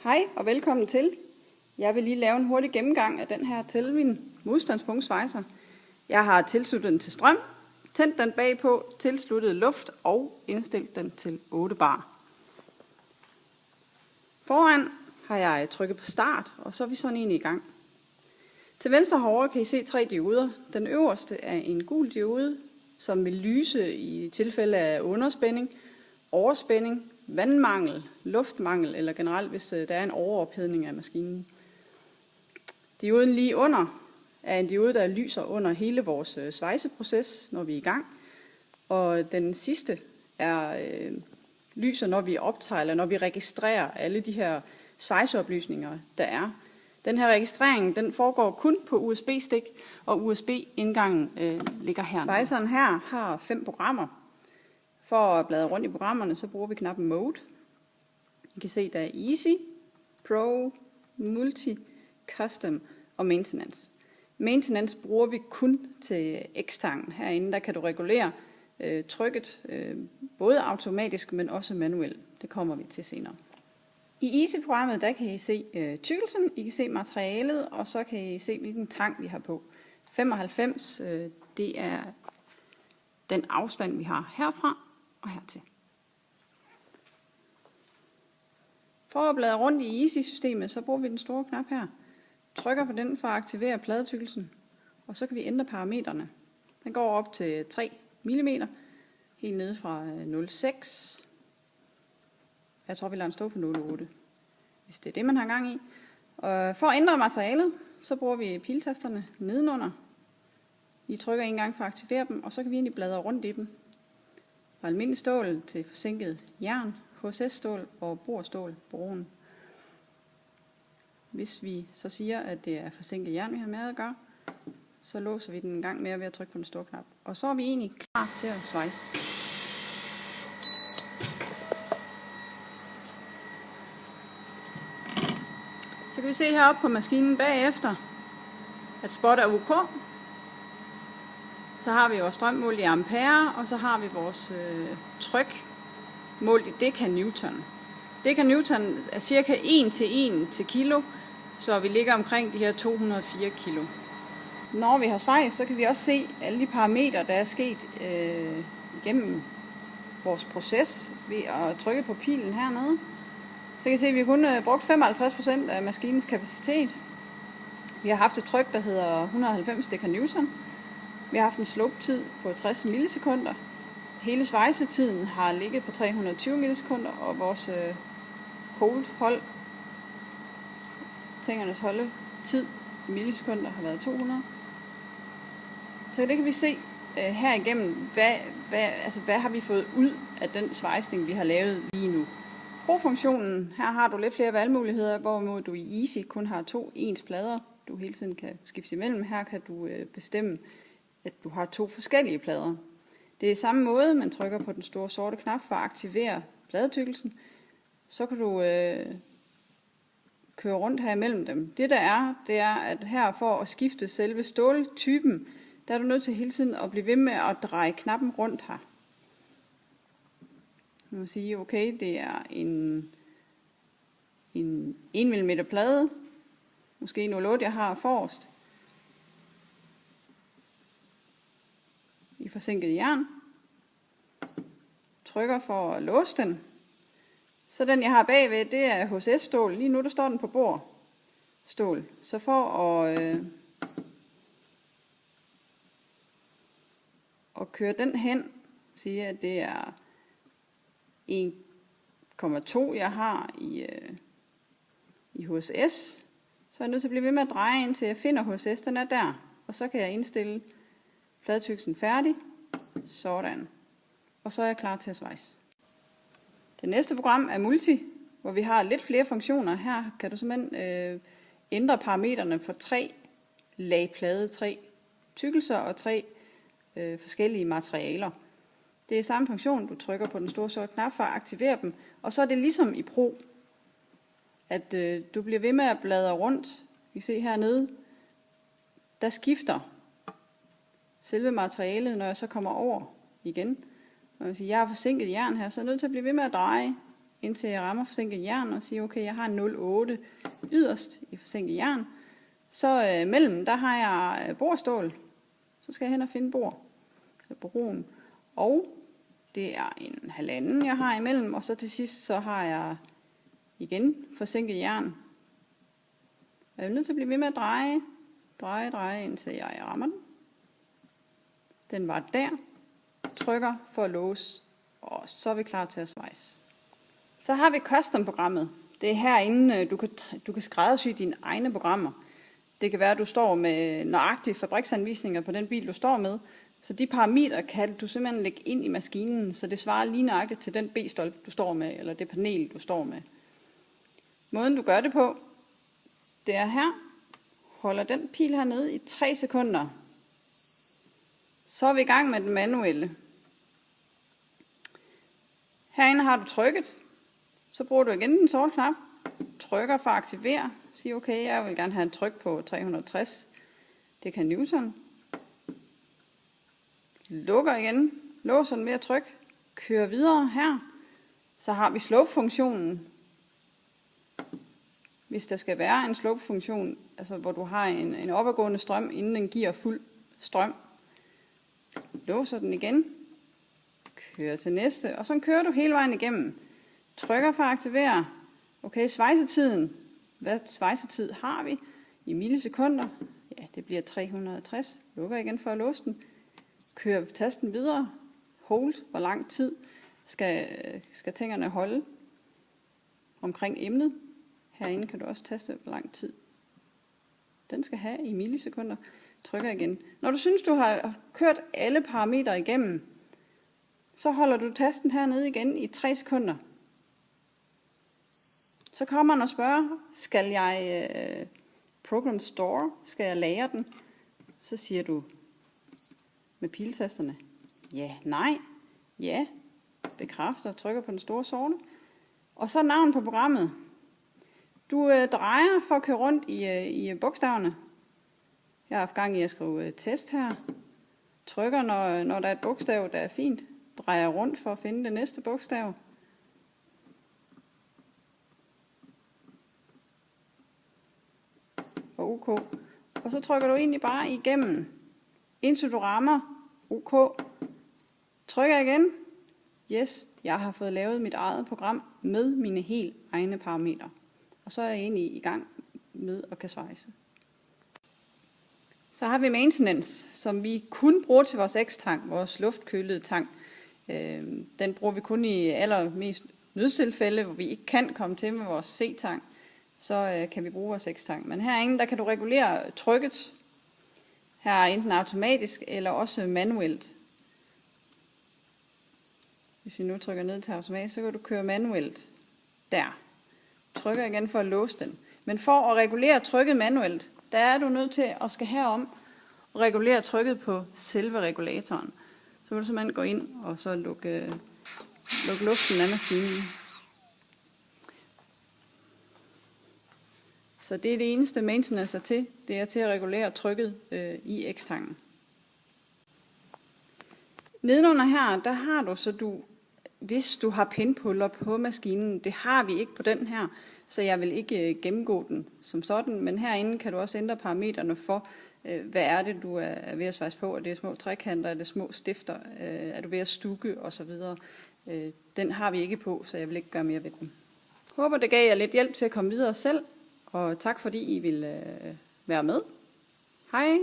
Hej og velkommen til. Jeg vil lige lave en hurtig gennemgang af den her Telvin modstandspunktsvejser. Jeg har tilsluttet den til strøm, tændt den bagpå, tilsluttet luft og indstillet den til 8 bar. Foran har jeg trykket på start, og så er vi sådan en i gang. Til venstre og højre kan I se 3 dioder. Den øverste er en gul diode, som vil lyse i tilfælde af underspænding, overspænding, vandmangel, luftmangel eller generelt, hvis der er en overophedning af maskinen. Dioden lige under er en diode, der lyser under hele vores svejseproces, når vi er i gang. Og den sidste lyser, når vi optager, eller når vi registrerer alle de her svejseoplysninger, der er. Den her registrering, den foregår kun på USB-stik, og USB-indgangen ligger her. Svejseren her har 5 programmer. For at bladre rundt i programmerne, så bruger vi knappen Mode. I kan se, der er Easy, Pro, Multi, Custom og Maintenance. Maintenance bruger vi kun til X-tangen. Herinde der kan du regulere trykket både automatisk, men også manuelt. Det kommer vi til senere. I Easy-programmet der kan I se tykkelsen, I kan se materialet, og så kan I se, hvilken tang vi har på. 95, det er den afstand, vi har herfra og hertil. For at bladre rundt i Easy-systemet, så bruger vi den store knap her. Trykker på den for at aktivere pladetykkelsen, og så kan vi ændre parametrene. Den går op til 3 mm, helt nede fra 0,6. Jeg tror, vi lader den stå på 0,8, hvis det er det, man har gang i. Og for at ændre materialet, så bruger vi piltasterne nedenunder. I trykker en gang for at aktivere dem, og så kan vi egentlig bladre rundt i dem. Fra almindelig stål til forsinket jern, HSS-stål og borstål, broen. Hvis vi så siger, at det er forsinket jern, vi har med at gøre, så låser vi den en gang mere ved at trykke på den store knap. Og så er vi egentlig klar til at svejse. Så kan vi se heroppe på maskinen bagefter, at spot er OK. Så har vi vores strøm målt i ampere, og så har vi vores tryk målt i dekanewton. Dekanewton er cirka 1 til 1 til kilo, så vi ligger omkring de her 204 kilo. Når vi har svejst, så kan vi også se alle de parametre, der er sket igennem vores proces ved at trykke på pilen hernede. Så kan I se, at vi kun har brugt 55% af maskinens kapacitet. Vi har haft et tryk, der hedder 190 dekanewton. Vi har haft en slope-tid på 60 millisekunder. Hele svejsetiden har ligget på 320 millisekunder, og vores hold, tængernes holdetid i millisekunder har været 200. Så det kan vi se her igennem, hvad har vi fået ud af den svejsning, vi har lavet lige nu. Pro-funktionen, her har du lidt flere valgmuligheder, hvorimod du i Easy kun har 2 ens plader, du hele tiden kan skifte imellem. Her kan du bestemme, at du har 2 forskellige plader. Det er samme måde, man trykker på den store sorte knap for at aktivere pladetykkelsen. Så kan du køre rundt her imellem dem. Det er, at her for at skifte selve ståltypen, der er du nødt til hele tiden at blive ved med at dreje knappen rundt her. Man må sige, okay, det er en 1 mm plade, måske en 0,8 jeg har forrest, i forsinket jern. Trykker for at låse den. Så den jeg har bagved, det er HSS-stål. Lige nu der står den på bordstål. Så for at køre den hen, siger at det er 1,2 jeg har i HSS. Så er jeg nødt til at blive ved med at dreje indtil jeg finder HSS, den er der. Og så kan jeg indstille pladetykkelsen færdig. Sådan. Og så er jeg klar til at svejse. Det næste program er Multi, hvor vi har lidt flere funktioner. Her kan du simpelthen ændre parametrene for 3 lag plade, 3 tykkelser og 3 forskellige materialer. Det er samme funktion, du trykker på den store sorte knap for at aktivere dem. Og så er det ligesom i Pro, at du bliver ved med at bladre rundt. Vi kan se hernede, der skifter selve materialet, når jeg så kommer over igen. Og jeg har forsinket jern her, så jeg er nødt til at blive ved med at dreje indtil jeg rammer forsinket jern og siger, okay, jeg har 0,8 yderst i forsinket jern. Så mellem, der har jeg bordstål. Så skal jeg hen og finde broen. Og det er en 1,5, jeg har imellem. Og så til sidst, så har jeg igen forsinket jern. Jeg er nødt til at blive ved med at dreje, indtil jeg rammer den. Den var der. Trykker for at låse, og så er vi klar til at svejse. Så har vi custom-programmet. Det er herinde, du kan skræddersy dine egne programmer. Det kan være, at du står med nøjagtige fabriksanvisninger på den bil, du står med. Så de parametre kan du simpelthen lægge ind i maskinen, så det svarer lige nøjagtigt til den B-stolpe, du står med, eller det panel, du står med. Måden, du gør det på, det er her. Holder den pil hernede i 3 sekunder. Så er vi i gang med den manuelle. Herinde har du trykket. Så bruger du igen den sorte knap. Trykker for at aktivere. Siger okay, jeg vil gerne have en tryk på 360. Det kan Newton. Lukker igen. Låser den ved at trykke. Kører videre her. Så har vi slope-funktionen. Hvis der skal være en slope-funktion, altså hvor du har en opadgående strøm, inden den giver fuld strøm. Låser den igen. Kører til næste. Og så kører du hele vejen igennem. Trykker for at aktivere. Okay, svejsetiden. Hvad svejsetid har vi? I millisekunder. Ja, det bliver 360. Lukker igen for at låse den. Kører tasten videre. Hold. Hvor lang tid skal tingene holde omkring emnet. Herinde kan du også taste, hvor lang tid den skal have i millisekunder. Trykker igen. Når du synes, du har kørt alle parametre igennem, så holder du tasten hernede igen i 3 sekunder. Så kommer den og spørger, skal jeg program store? Skal jeg lagre den? Så siger du med piltasterne, ja, nej, ja, bekræfter, trykker på den store sorte. Og så navn på programmet. Du drejer for at køre rundt i bogstaverne. Jeg har haft gang i at skrive test her. Trykker, når der er et bogstav, der er fint. Drejer rundt for at finde det næste bogstav. Og OK. Og så trykker du egentlig bare igennem, indtil du rammer OK. Trykker igen. Yes, jeg har fået lavet mit eget program med mine helt egne parametre. Og så er jeg egentlig i gang med at kan svejse. Så har vi maintenance, som vi kun bruger til vores X-tank, vores luftkølede tank. Den bruger vi kun i allermest nødstilfælde, hvor vi ikke kan komme til med vores C-tank. Så kan vi bruge vores X-tank. Men herinde, der kan du regulere trykket. Her er enten automatisk eller også manuelt. Hvis vi nu trykker ned til automatisk, så kan du køre manuelt der. Trykker igen for at låse den. Men for at regulere trykket manuelt, der er du nødt til at skal herom og regulere trykket på selve regulatoren. Så kan du simpelthen gå ind og så lukke luften af maskinen. Så det er det eneste maintenance er til. Det er til at regulere trykket i X-tanken. Nedenunder her, der har du så hvis du har pinpuller på maskinen, det har vi ikke på den her, så jeg vil ikke gennemgå den som sådan, men herinde kan du også ændre parametrene for, hvad er det, du er ved at svejse på. Er det små trekanter, er det små stifter, er du ved at stukke osv. Den har vi ikke på, så jeg vil ikke gøre mere ved den. Håber, det gav jer lidt hjælp til at komme videre selv, og tak fordi I ville være med. Hej!